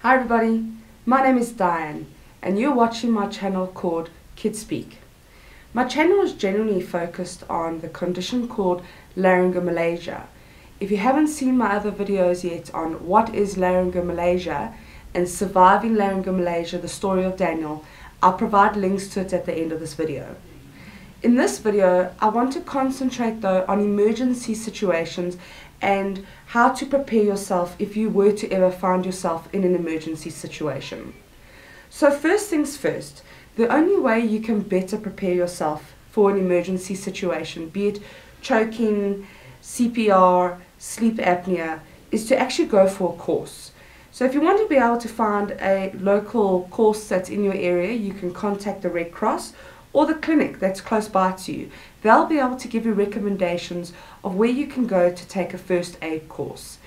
Hi everybody, my name is Diane and you're watching my channel called Kids Speak. My channel is generally focused on the condition called laryngomalacia. If you haven't seen my other videos yet on what is laryngomalacia and surviving laryngomalacia, the story of Daniel, I'll provide links to it at the end of this video. In this video, I want to concentrate though on emergency situations and how to prepare yourself if you were to ever find yourself in an emergency situation. So first things first, the only way you can better prepare yourself for an emergency situation, be it choking, CPR, sleep apnea, is to actually go for a course. So if you want to be able to find a local course that's in your area, you can contact the Red Cross or the clinic that's close by to you. They'll be able to give you recommendations of where you can go to take a first aid course.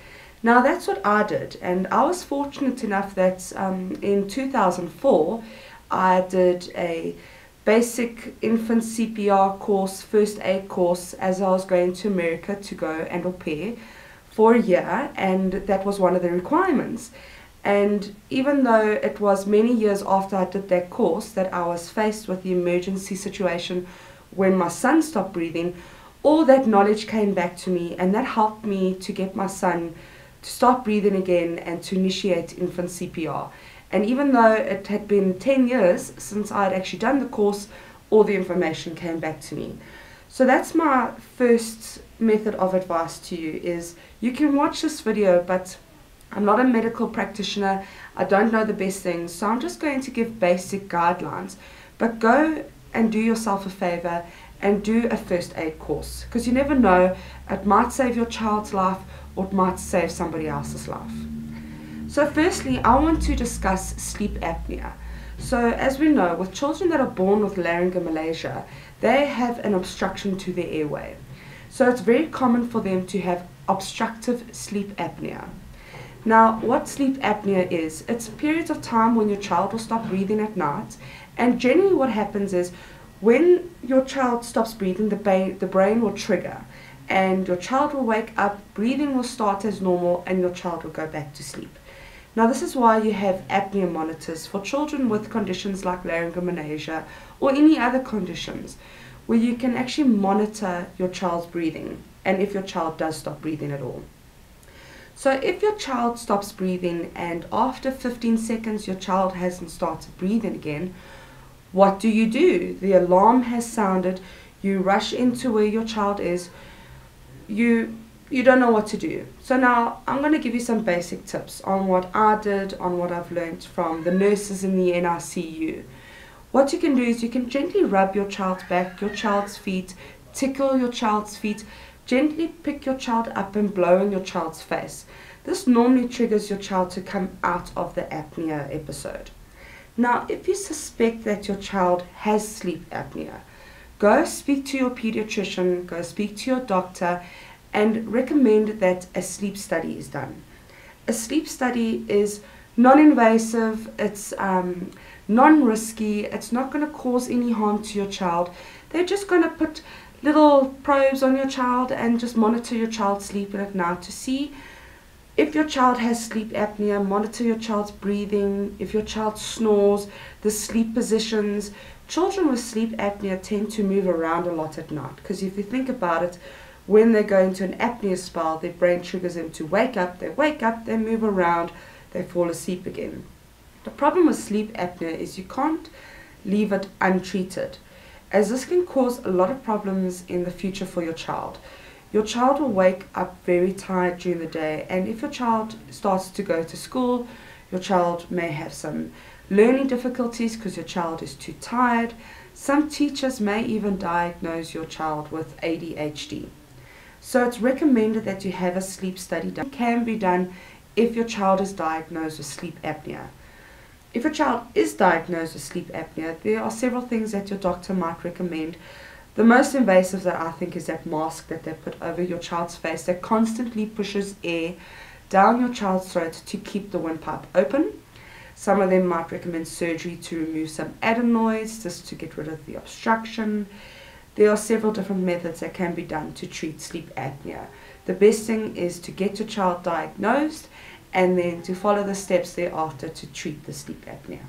Now that's what I did, and I was fortunate enough that in 2004 I did a basic infant CPR course, first aid course, as I was going to America to go and au pair for a year, and that was one of the requirements. And even though it was many years after I did that course that I was faced with the emergency situation when my son stopped breathing, all that knowledge came back to me, and that helped me to get my son to start breathing again and to initiate infant CPR. And even though it had been 10 years since I had actually done the course, all the information came back to me. So that's my first method of advice to you, is you can watch this video, but I'm not a medical practitioner, I don't know the best things, so I'm just going to give basic guidelines. But go and do yourself a favor and do a first aid course, because you never know, it might save your child's life or it might save somebody else's life. So firstly, I want to discuss sleep apnea. So as we know, with children that are born with laryngomalacia, they have an obstruction to their airway. So it's very common for them to have obstructive sleep apnea. Now, what sleep apnea is, it's periods of time when your child will stop breathing at night, and generally what happens is when your child stops breathing, the brain will trigger, and your child will wake up, breathing will start as normal, and your child will go back to sleep. Now, this is why you have apnea monitors for children with conditions like laryngomalacia or any other conditions, where you can actually monitor your child's breathing, and if your child does stop breathing at all. So if your child stops breathing and after 15 seconds your child hasn't started breathing again, what do? The alarm has sounded, you rush into where your child is, you don't know what to do. So now I'm going to give you some basic tips on what I did, on what I've learned from the nurses in the NICU. What you can do is you can gently rub your child's back, your child's feet, tickle your child's feet, gently pick your child up and blow in your child's face. This normally triggers your child to come out of the apnea episode. Now, if you suspect that your child has sleep apnea, go speak to your pediatrician, go speak to your doctor, and recommend that a sleep study is done. A sleep study is non-invasive, it's non-risky, it's not going to cause any harm to your child. They're just going to put little probes on your child and just monitor your child sleeping at night to see if your child has sleep apnea, monitor your child's breathing, if your child snores, the sleep positions. Children with sleep apnea tend to move around a lot at night, because if you think about it, when they go into an apnea spell, their brain triggers them to wake up, they move around, they fall asleep again. The problem with sleep apnea is you can't leave it untreated, as this can cause a lot of problems in the future for your child. Your child will wake up very tired during the day, and if your child starts to go to school, your child may have some learning difficulties because your child is too tired. Some teachers may even diagnose your child with ADHD. So it's recommended that you have a sleep study done. It can be done if your child is diagnosed with sleep apnea. If your child is diagnosed with sleep apnea, there are several things that your doctor might recommend. The most invasive that I think is that mask that they put over your child's face that constantly pushes air down your child's throat to keep the windpipe open. Some of them might recommend surgery to remove some adenoids, just to get rid of the obstruction. There are several different methods that can be done to treat sleep apnea. The best thing is to get your child diagnosed and then to follow the steps thereafter to treat the sleep apnea.